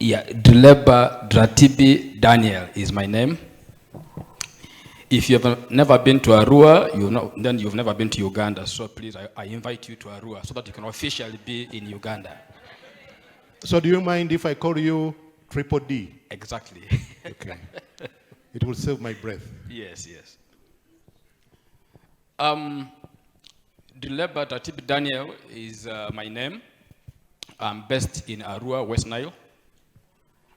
Yeah, Duleba Dratibi Daniel is my name. If you've never been to Arua, then you've never been to Uganda. So please, I invite you to Arua so that you can officially be in Uganda. So do you mind if I call you Triple D? Exactly. Okay. It will save my breath. Yes, yes. Duleba Dratibi Daniel is my name. I'm based in Arua, West Nile.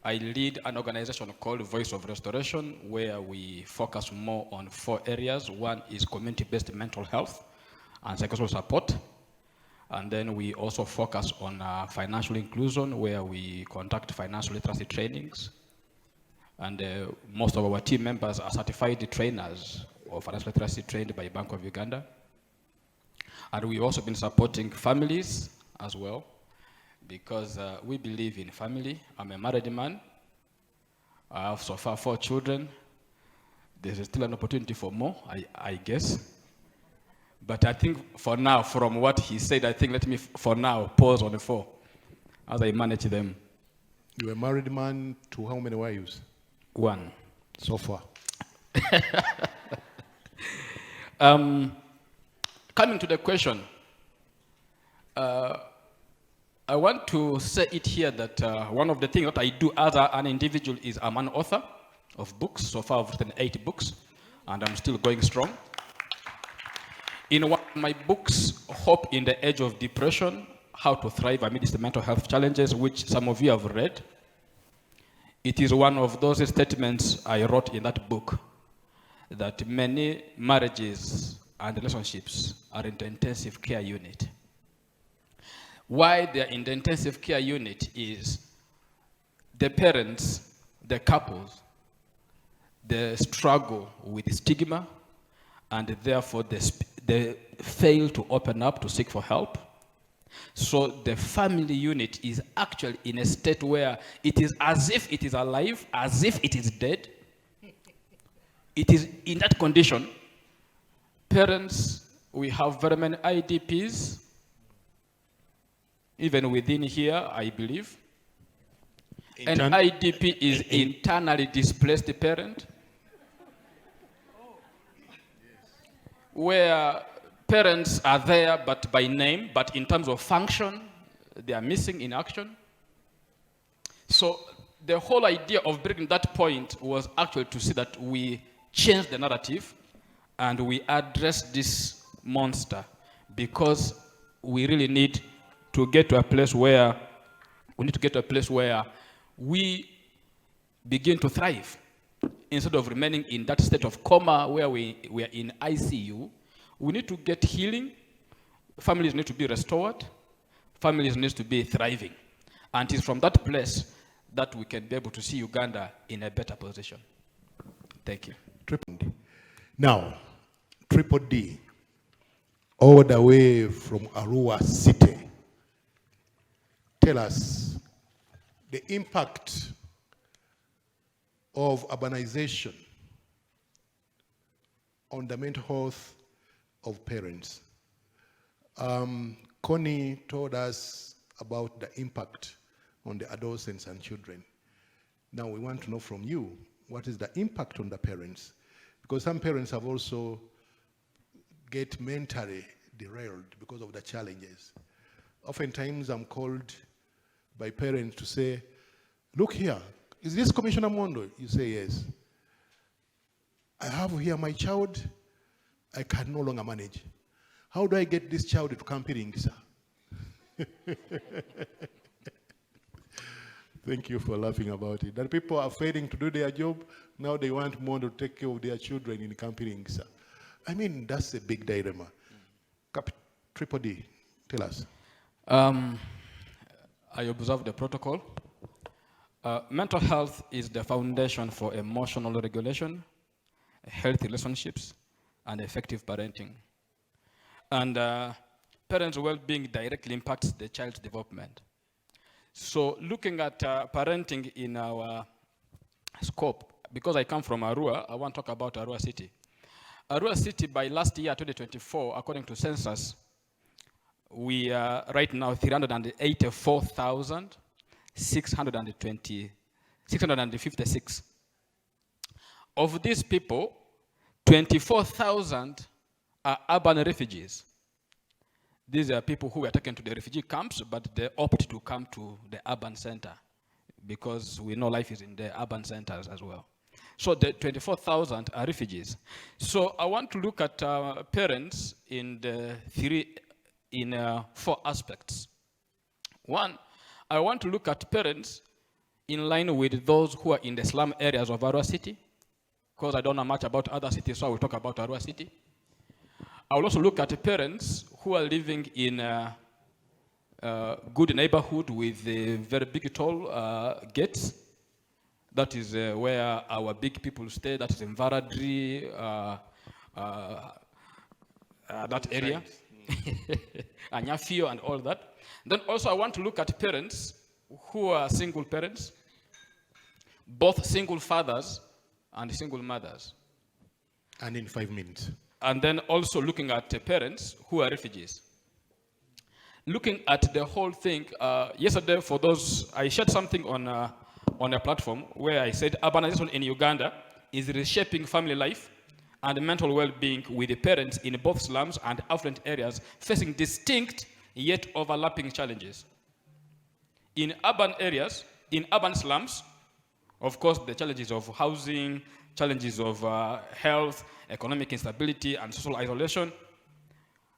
I lead an organization called Voice of Restoration, where we focus more on 4 areas. One is community-based mental health and psychosocial support. And then we also focus on financial inclusion, where we conduct financial literacy trainings. And most of our team members are certified trainers or financial literacy trained by Bank of Uganda. And we've also been supporting families as well, because we believe in family. I'm a married man. I have so far 4 children. There's still an opportunity for more, I guess. But I think for now, from what he said, I think let me, for now, pause on the 4 as I manage them. You're a married man to how many wives? 1. So far. Coming to the question, I want to say it here that one of the things that I do as an individual is I'm an author of books. So far I've written 8 books, and I'm still going strong. In one of my books, Hope in the Age of Depression, How to Thrive Amidst the Mental Health Challenges, which some of you have read, it is one of those statements I wrote in that book that many marriages and relationships are in the intensive care unit. Why they're in the intensive care unit is the parents, the couples, they struggle with stigma, and therefore they fail to open up to seek for help. So the family unit is actually in a state where it is as if it is alive, as if it is dead. It is in that condition. Parents, we have very many IDPs, even within here, I believe. An IDP is internally displaced parent, where parents are there but by name, but in terms of function, they are missing in action. So the whole idea of bringing that point was actually to see that we change the narrative and we address this monster, because we really need to get to a place where we begin to thrive instead of remaining in that state of coma where we are in ICU. We need to get healing. Families need to be restored. Families need to be thriving. And it's from that place that we can be able to see Uganda in a better position. Thank you. Now, Triple D, all the way from Arua City. Tell us the impact of urbanization on the mental health of parents. Connie told us about the impact on the adolescents and children. Now we want to know from you, what is the impact on the parents? Because some parents have also get mentally derailed because of the challenges. Oftentimes I'm called by parents to say, look here, is this Commissioner Mondo? You say yes. I have here my child, I can no longer manage. How do I get this child to Kampiring, sir? Thank you for laughing about it. That people are failing to do their job, now they want Mondo to take care of their children in Kampiring, sir. I mean, that's a big dilemma. Triple D, tell us. I observe the protocol. Mental health is the foundation for emotional regulation, healthy relationships, and effective parenting. And parents' well-being directly impacts the child's development. So looking at parenting in our scope, because I come from Arua, I want to talk about Arua City. Arua City, by last year, 2024, according to census, we are right now 384,000 656. Of these people, 24,000 are urban refugees. These are people who were taken to the refugee camps, but they opt to come to the urban center because we know life is in the urban centers as well. So the 24,000 are refugees. So I want to look at parents in 4 aspects. One, I want to look at parents in line with those who are in the slum areas of Arua City, because I don't know much about other cities, so I will talk about Arua City. I will also look at parents who are living in a good neighborhood with very big tall gates. That is where our big people stay. That is in Varadri, that area, Anyafio and all that. Then also I want to look at parents who are single parents, both single fathers and single mothers. And in 5 minutes. And then also looking at parents who are refugees. Looking at the whole thing, yesterday for those, I shared something on a platform where I said urbanization in Uganda is reshaping family life and mental well-being with the parents in both slums and affluent areas facing distinct yet overlapping challenges. In urban areas, in urban slums, of course, the challenges of housing, challenges of health, economic instability, and social isolation.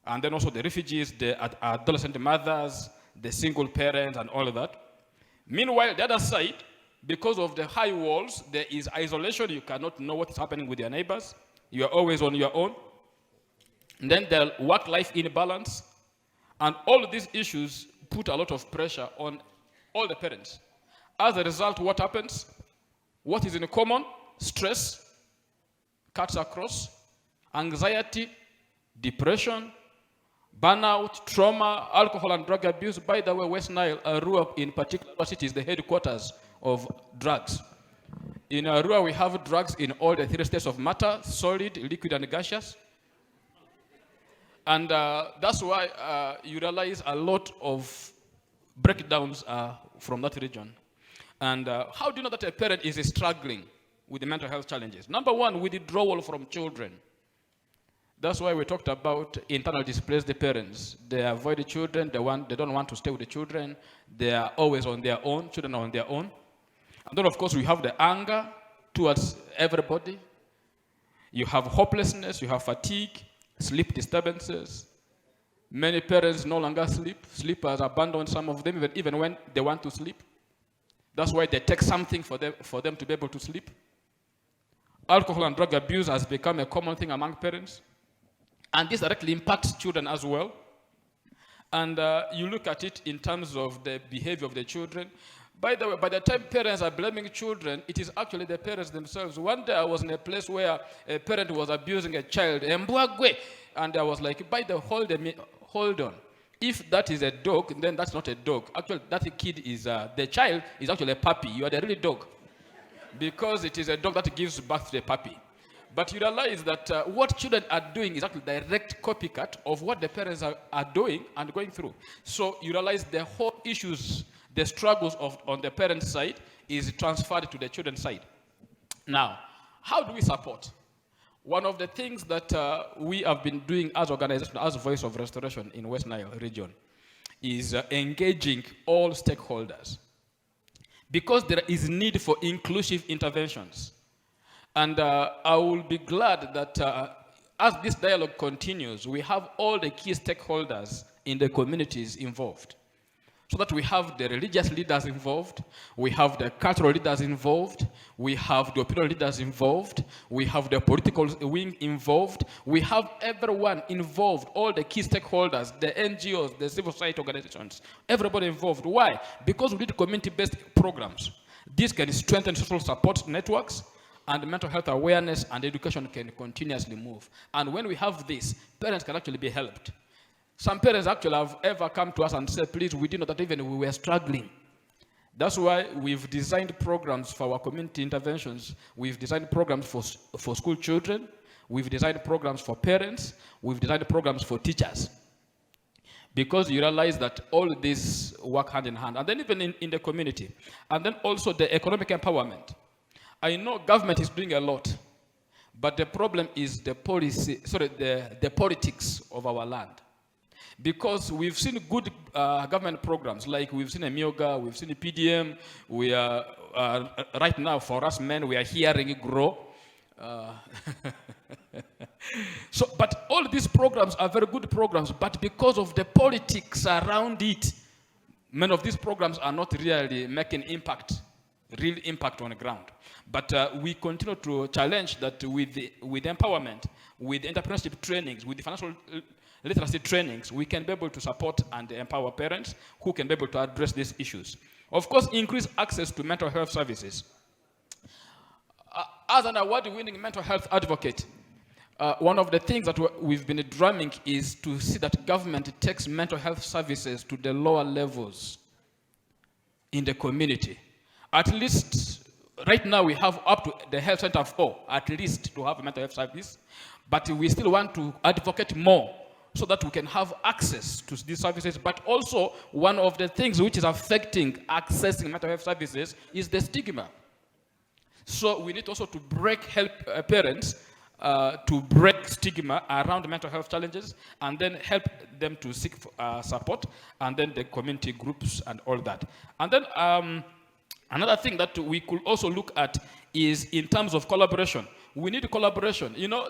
And then also the refugees, the adolescent mothers, the single parents, and all of that. Meanwhile, the other side, because of the high walls, there is isolation. You cannot know what is happening with your neighbors. You are always on your own. And then the work-life imbalance. And all of these issues put a lot of pressure on all the parents. As a result, what happens? What is in common? Stress, cuts across, anxiety, depression, burnout, trauma, alcohol and drug abuse. By the way, West Nile, Arua in particular city is the headquarters of drugs. In Arua, we have drugs in all the 3 states of matter: solid, liquid, and gaseous. And that's why you realize a lot of breakdowns from that region. And how do you know that a parent is struggling with the mental health challenges? Number one, withdrawal from children. That's why we talked about internally displaced parents. They avoid the children, they don't want to stay with the children, they are always on their own, children are on their own. And then of course we have the anger towards everybody. You have hopelessness, you have fatigue, sleep disturbances. Many parents no longer sleep. Sleep has abandoned some of them even when they want to sleep. That's why they take something for them to be able to sleep. Alcohol and drug abuse has become a common thing among parents. And this directly impacts children as well. And you look at it in terms of the behavior of the children. By the way, by the time parents are blaming children, it is actually the parents themselves. One day I was in a place where a parent was abusing a child, and I was like, hold on. If that is a dog, then that's not a dog. Actually, that kid is, the child is actually a puppy. You are the real dog. Because it is a dog that gives birth to a puppy. But you realize that what children are doing is actually direct copycat of what the parents are doing and going through. So you realize the whole issues, the struggles on the parent side is transferred to the children's side. Now, how do we support? One of the things that we have been doing as organization, as Voice of Restoration in West Nile region, is engaging all stakeholders. Because there is need for inclusive interventions. And I will be glad that as this dialogue continues, we have all the key stakeholders in the communities involved. So that we have the religious leaders involved, we have the cultural leaders involved, we have the opinion leaders involved, we have the political wing involved, we have everyone involved, all the key stakeholders, the NGOs, the civil society organizations, everybody involved. Why? Because we need community-based programs. This can strengthen social support networks, and mental health awareness and education can continuously move. And when we have this, parents can actually be helped. Some parents actually have ever come to us and said, please, we didn't know that even we were struggling. That's why we've designed programs for our community interventions. We've designed programs for school children. We've designed programs for parents. We've designed programs for teachers. because you realize that all this work hand in hand, and then even in the community, and then also the economic empowerment. I know government is doing a lot, but the problem is the policy, the politics of our land. Because we've seen good government programs, like we've seen Emyoga, we've seen PDM, we are, right now for us men, we are hearing it grow. But all these programs are very good programs, but because of the politics around it, many of these programs are not really making real impact on the ground. But we continue to challenge that with empowerment, with entrepreneurship trainings, with the financial literacy trainings, we can be able to support and empower parents who can be able to address these issues. Of course, increase access to mental health services. As an award-winning mental health advocate, one of the things that we've been drumming is to see that government takes mental health services to the lower levels in the community. At least, right now we have up to the health center 4, at least, to have a mental health service, but we still want to advocate more so that we can have access to these services. But also, one of the things which is affecting accessing mental health services is the stigma. So we need also to help parents to break stigma around mental health challenges, and then help them to seek support, and then the community groups and all that. And then another thing that we could also look at is in terms of collaboration. We need collaboration. You know,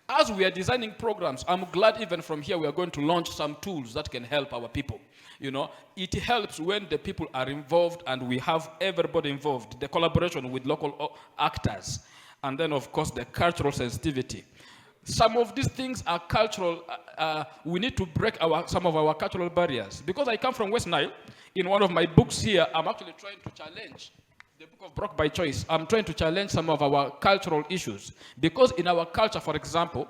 as we are designing programs, I'm glad even from here we are going to launch some tools that can help our people. You know, it helps when the people are involved and we have everybody involved, the collaboration with local actors, and then of course the cultural sensitivity. Some of these things are cultural. We need to break some of our cultural barriers. Because I come from West Nile, in one of my books here, I'm actually trying to challenge the book of Brock by Choice. I'm trying to challenge some of our cultural issues. Because in our culture, for example,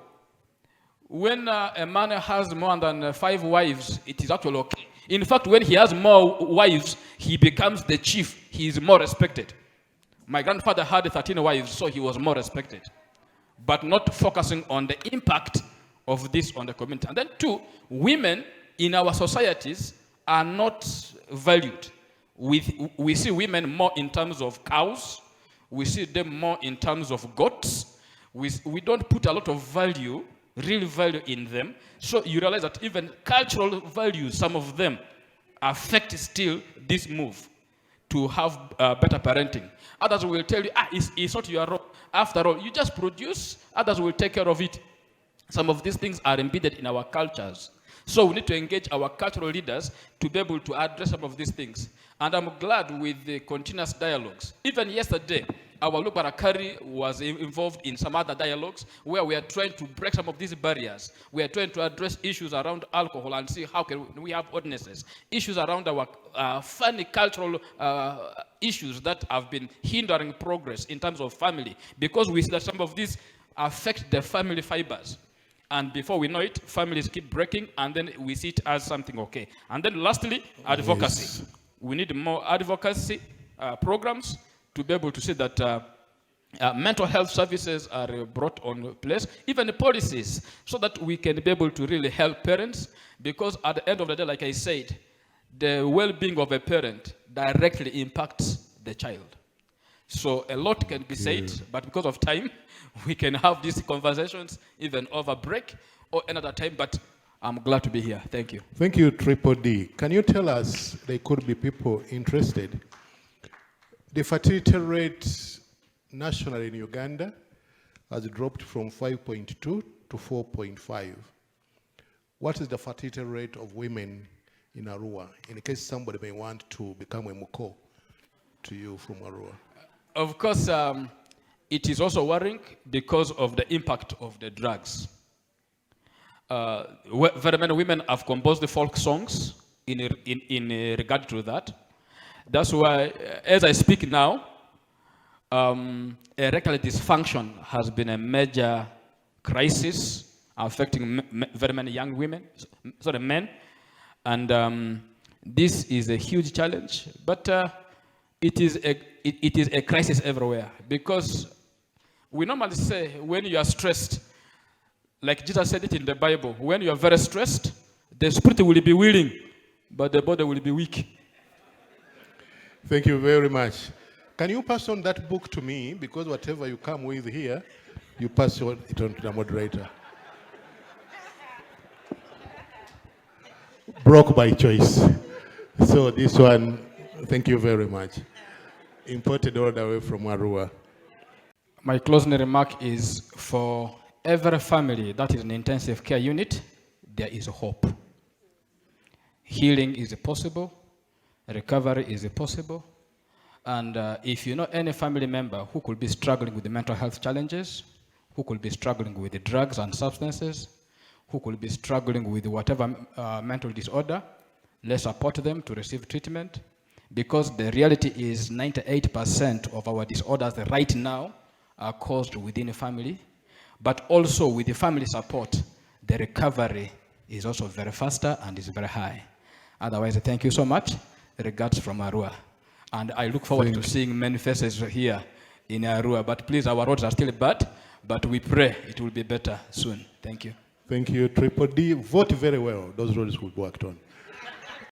when a man has more than 5 wives, it is actually okay. In fact, when he has more wives, he becomes the chief. He is more respected. My grandfather had 13 wives, so he was more respected. But not focusing on the impact of this on the community. And then 2, women in our societies are not valued. We see women more in terms of cows. We see them more in terms of goats. We don't put a lot of value, real value in them. So you realize that even cultural values, some of them affect still this move to have better parenting. Others will tell you, it's not your role. After all, you just produce, others will take care of it. Some of these things are embedded in our cultures. So we need to engage our cultural leaders to be able to address some of these things. And I'm glad with the continuous dialogues. Even yesterday, our Lubarakari was involved in some other dialogues where we are trying to break some of these barriers. We are trying to address issues around alcohol and see how can we have ordinances. Issues around our funny cultural issues that have been hindering progress in terms of family. Because we see that some of these affect the family fibers. And before we know it, families keep breaking, and then we see it as something okay. And then lastly, advocacy. Yes. We need more advocacy programs to be able to see that mental health services are brought on place, even the policies, so that we can be able to really help parents, because at the end of the day, like I said, the well-being of a parent directly impacts the child. So a lot can be said, but because of time, we can have these conversations even over break or another time, but I'm glad to be here. Thank you. Thank you, Triple D. Can you tell us, there could be people interested, the fertility rate nationally in Uganda has dropped from 5.2 to 4.5. What is the fertility rate of women in Arua, in case somebody may want to become a Muko to you from Arua? Of course, it is also worrying because of the impact of the drugs. Very many women have composed the folk songs in regard to that. That's why, as I speak now, erectile dysfunction has been a major crisis affecting very many young men. And this is a huge challenge, but it is a crisis everywhere, because we normally say when you are stressed, like Jesus said it in the Bible, when you are very stressed, The spirit will be willing, but the body will be weak. Thank you very much. Can you pass on that book to me? Because whatever you come with here, you pass it on to the moderator. Broke by choice. So this one, thank you very much. Imported all the way from Arua. My closing remark is, for every family that is an intensive care unit, there is hope. Healing is possible, recovery is possible, and if you know any family member who could be struggling with the mental health challenges, who could be struggling with the drugs and substances, who could be struggling with whatever mental disorder, let's support them to receive treatment, because the reality is 98% of our disorders right now are caused within a family, but also with the family support, the recovery is also very faster and is very high. Otherwise, thank you so much. Regards from Arua. And I look forward to seeing many faces here in Arua. But please, our roads are still bad, but we pray it will be better soon. Thank you. Thank you, Triple D. Vote very well. Those roads will be worked on.